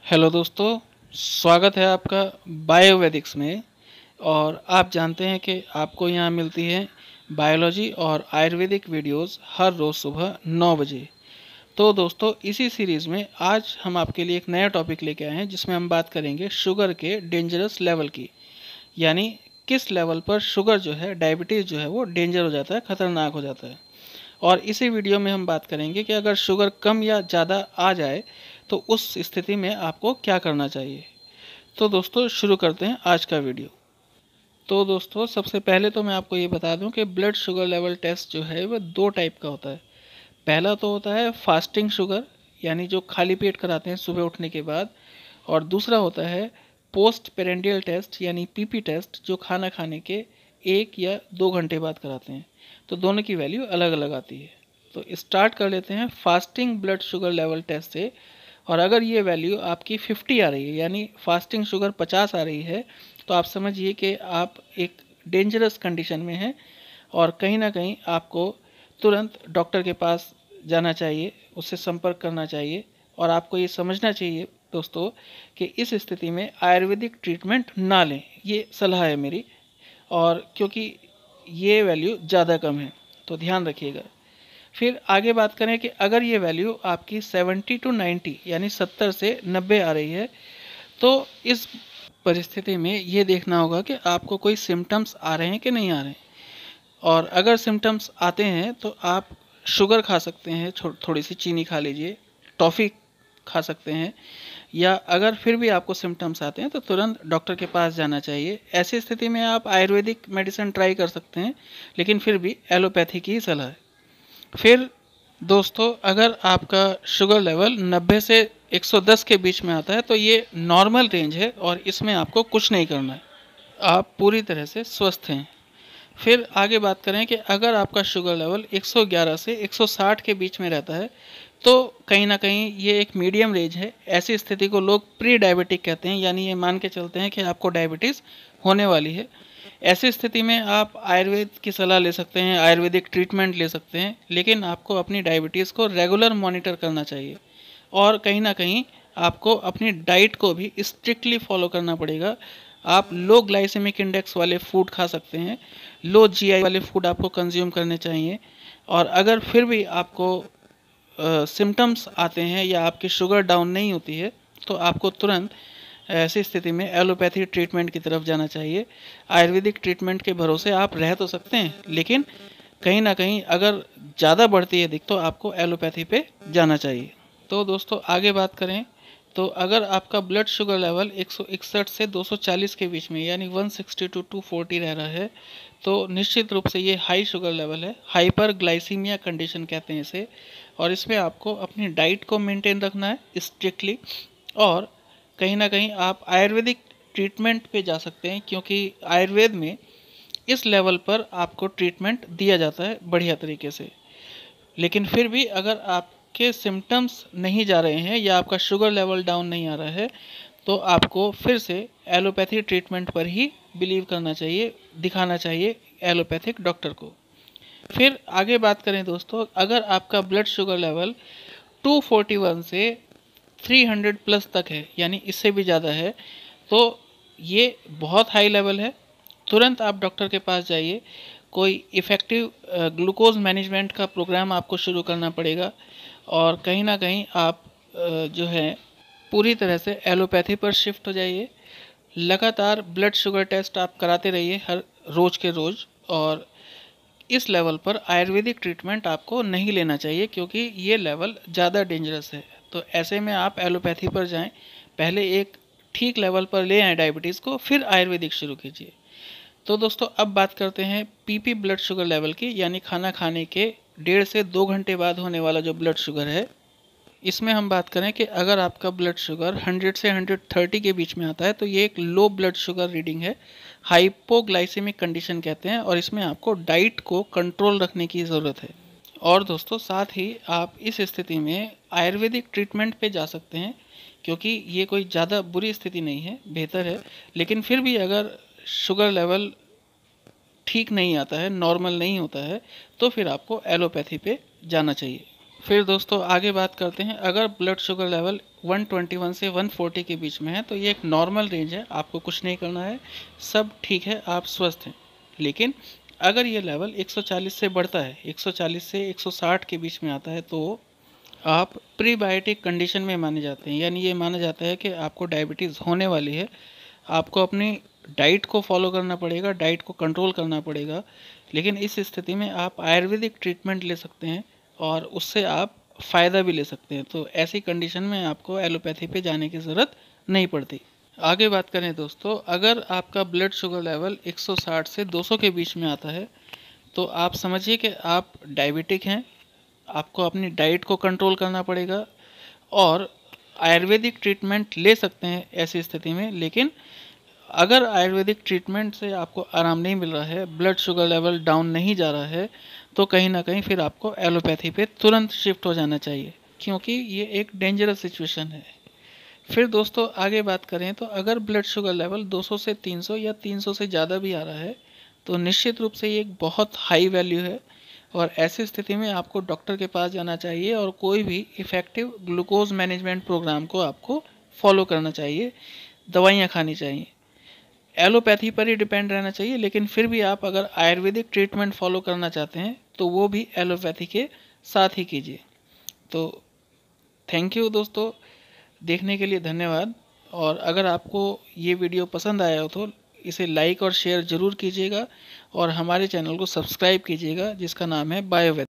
Hello दोस्तों, स्वागत है आपका बायोवेदिक्स में। और आप जानते हैं कि आपको यहाँ मिलती है बायोलॉजी और आयुर्वेदिक वीडियोस हर रोज़ सुबह 9 बजे। तो दोस्तों, इसी सीरीज़ में आज हम आपके लिए एक नया टॉपिक लेके आए हैं जिसमें हम बात करेंगे शुगर के डेंजरस लेवल की। यानी किस लेवल पर शुगर जो है, डायबिटीज़ जो है वो डेंजर हो जाता है, ख़तरनाक हो जाता है। और इसी वीडियो में हम बात करेंगे कि अगर शुगर कम या ज़्यादा आ जाए तो उस स्थिति में आपको क्या करना चाहिए। तो दोस्तों, शुरू करते हैं आज का वीडियो। तो दोस्तों, सबसे पहले तो मैं आपको ये बता दूं कि ब्लड शुगर लेवल टेस्ट जो है वह दो टाइप का होता है। पहला तो होता है फास्टिंग शुगर, यानी जो खाली पेट कराते हैं सुबह उठने के बाद। और दूसरा होता है पोस्ट पेरेंडियल टेस्ट यानी पीपी टेस्ट, जो खाना खाने के 1 या 2 घंटे बाद कराते हैं। तो दोनों की वैल्यू अलग अलग आती है। तो स्टार्ट कर लेते हैं fasting blood sugar level test से। और अगर ये वैल्यू आपकी 50 आ रही है, यानी फास्टिंग शुगर 50 आ रही है, तो आप समझिए कि आप एक डेंजरस कंडीशन में हैं और कहीं ना कहीं आपको तुरंत डॉक्टर के पास जाना चाहिए, उससे संपर्क करना चाहिए। और आपको ये समझना चाहिए दोस्तों कि इस स्थिति में आयुर्वेदिक ट्रीटमेंट ना लें, ये सलाह है मेरी। और क्योंकि ये वैल्यू ज़्यादा कम है, तो ध्यान रखिएगा। फिर आगे बात करें कि अगर ये वैल्यू आपकी 70 to 90 यानी 70 से 90 आ रही है, तो इस परिस्थिति में ये देखना होगा कि आपको कोई सिम्टम्स आ रहे हैं कि नहीं आ रहे हैं। और अगर सिम्टम्स आते हैं तो आप शुगर खा सकते हैं, थोड़ी सी चीनी खा लीजिए, टॉफ़ी खा सकते हैं। या अगर फिर भी आपको सिम्टम्स आते हैं तो तुरंत डॉक्टर के पास जाना चाहिए। ऐसी स्थिति में आप आयुर्वेदिक मेडिसिन ट्राई कर सकते हैं, लेकिन फिर भी एलोपैथी की ही सलाह है। फिर दोस्तों, अगर आपका शुगर लेवल 90 से 110 के बीच में आता है तो ये नॉर्मल रेंज है और इसमें आपको कुछ नहीं करना है, आप पूरी तरह से स्वस्थ हैं। फिर आगे बात करें कि अगर आपका शुगर लेवल 111 से 160 के बीच में रहता है तो कहीं ना कहीं ये एक मीडियम रेंज है। ऐसी स्थिति को लोग प्री डायबिटिक कहते हैं, यानी ये मान के चलते हैं कि आपको डायबिटीज़ होने वाली है। ऐसी स्थिति में आप आयुर्वेद की सलाह ले सकते हैं, आयुर्वेदिक ट्रीटमेंट ले सकते हैं, लेकिन आपको अपनी डायबिटीज़ को रेगुलर मॉनिटर करना चाहिए। और कहीं ना कहीं आपको अपनी डाइट को भी स्ट्रिक्टली फॉलो करना पड़ेगा। आप लो ग्लाइसेमिक इंडेक्स वाले फूड खा सकते हैं, लो जीआई वाले फूड आपको कंज्यूम करने चाहिए। और अगर फिर भी आपको सिम्टम्स आते हैं या आपकी शुगर डाउन नहीं होती है तो आपको तुरंत ऐसी स्थिति में एलोपैथी ट्रीटमेंट की तरफ जाना चाहिए। आयुर्वेदिक ट्रीटमेंट के भरोसे आप रह तो सकते हैं, लेकिन कहीं ना कहीं अगर ज़्यादा बढ़ती है दिक्कत तो आपको एलोपैथी पे जाना चाहिए। तो दोस्तों, आगे बात करें तो अगर आपका ब्लड शुगर लेवल 161 से 240 के बीच में, यानी 160 to 240 रह रहा है, तो निश्चित रूप से ये हाई शुगर लेवल है। हाइपर ग्लाइसीमिया कंडीशन कहते हैं इसे। और इसमें आपको अपनी डाइट को मेंटेन रखना है स्ट्रिक्टली। और कहीं ना कहीं आप आयुर्वेदिक ट्रीटमेंट पे जा सकते हैं, क्योंकि आयुर्वेद में इस लेवल पर आपको ट्रीटमेंट दिया जाता है बढ़िया तरीके से। लेकिन फिर भी अगर आपके सिम्टम्स नहीं जा रहे हैं या आपका शुगर लेवल डाउन नहीं आ रहा है तो आपको फिर से एलोपैथी ट्रीटमेंट पर ही बिलीव करना चाहिए, दिखाना चाहिए एलोपैथिक डॉक्टर को। फिर आगे बात करें दोस्तों, अगर आपका ब्लड शुगर लेवल 241 से 300 प्लस तक है, यानी इससे भी ज़्यादा है, तो ये बहुत हाई लेवल है। तुरंत आप डॉक्टर के पास जाइए। कोई इफ़ेक्टिव ग्लूकोज मैनेजमेंट का प्रोग्राम आपको शुरू करना पड़ेगा। और कहीं ना कहीं आप जो है पूरी तरह से एलोपैथी पर शिफ्ट हो जाइए। लगातार ब्लड शुगर टेस्ट आप कराते रहिए हर रोज़ के रोज़। और इस लेवल पर आयुर्वेदिक ट्रीटमेंट आपको नहीं लेना चाहिए, क्योंकि ये लेवल ज़्यादा डेंजरस है। तो ऐसे में आप एलोपैथी पर जाएं, पहले एक ठीक लेवल पर ले आएँ डायबिटीज़ को, फिर आयुर्वेदिक शुरू कीजिए। तो दोस्तों, अब बात करते हैं पीपी ब्लड शुगर लेवल की, यानी खाना खाने के 1.5 से 2 घंटे बाद होने वाला जो ब्लड शुगर है। इसमें हम बात करें कि अगर आपका ब्लड शुगर 100 से 130 के बीच में आता है तो ये एक लो ब्लड शुगर रीडिंग है, हाइपोग्लाइसेमिक कंडीशन कहते हैं। और इसमें आपको डाइट को कंट्रोल रखने की ज़रूरत है। और दोस्तों, साथ ही आप इस स्थिति में आयुर्वेदिक ट्रीटमेंट पे जा सकते हैं, क्योंकि ये कोई ज़्यादा बुरी स्थिति नहीं है, बेहतर है। लेकिन फिर भी अगर शुगर लेवल ठीक नहीं आता है, नॉर्मल नहीं होता है, तो फिर आपको एलोपैथी पे जाना चाहिए। फिर दोस्तों, आगे बात करते हैं, अगर ब्लड शुगर लेवल 121 से 140 के बीच में है, तो ये एक नॉर्मल रेंज है, आपको कुछ नहीं करना है, सब ठीक है, आप स्वस्थ हैं। लेकिन अगर ये लेवल 140 से बढ़ता है, 140 से 160 के बीच में आता है, तो आप प्रीबायोटिक कंडीशन में माने जाते हैं। यानी ये माना जाता है कि आपको डायबिटीज़ होने वाली है, आपको अपनी डाइट को फॉलो करना पड़ेगा, डाइट को कंट्रोल करना पड़ेगा। लेकिन इस स्थिति में आप आयुर्वेदिक ट्रीटमेंट ले सकते हैं और उससे आप फ़ायदा भी ले सकते हैं। तो ऐसी कंडीशन में आपको एलोपैथी पे जाने की ज़रूरत नहीं पड़ती। आगे बात करें दोस्तों, अगर आपका ब्लड शुगर लेवल 160 से 200 के बीच में आता है, तो आप समझिए कि आप डायबिटिक हैं, आपको अपनी डाइट को कंट्रोल करना पड़ेगा और आयुर्वेदिक ट्रीटमेंट ले सकते हैं ऐसी स्थिति में। लेकिन अगर आयुर्वेदिक ट्रीटमेंट से आपको आराम नहीं मिल रहा है, ब्लड शुगर लेवल डाउन नहीं जा रहा है, तो कहीं ना कहीं फिर आपको एलोपैथी पे तुरंत शिफ्ट हो जाना चाहिए, क्योंकि ये एक डेंजरस सिचुएशन है। फिर दोस्तों आगे बात करें तो अगर ब्लड शुगर लेवल 200 से 300 या 300 से ज़्यादा भी आ रहा है, तो निश्चित रूप से ये एक बहुत हाई वैल्यू है और ऐसी स्थिति में आपको डॉक्टर के पास जाना चाहिए और कोई भी इफ़ेक्टिव ग्लूकोज मैनेजमेंट प्रोग्राम को आपको फॉलो करना चाहिए, दवाइयाँ खानी चाहिए। एलोपैथी पर ही डिपेंड रहना चाहिए, लेकिन फिर भी आप अगर आयुर्वेदिक ट्रीटमेंट फॉलो करना चाहते हैं तो वो भी एलोपैथी के साथ ही कीजिए। तो थैंक यू दोस्तों, देखने के लिए धन्यवाद। और अगर आपको ये वीडियो पसंद आया हो तो इसे लाइक और शेयर ज़रूर कीजिएगा और हमारे चैनल को सब्सक्राइब कीजिएगा, जिसका नाम है बायोवेद।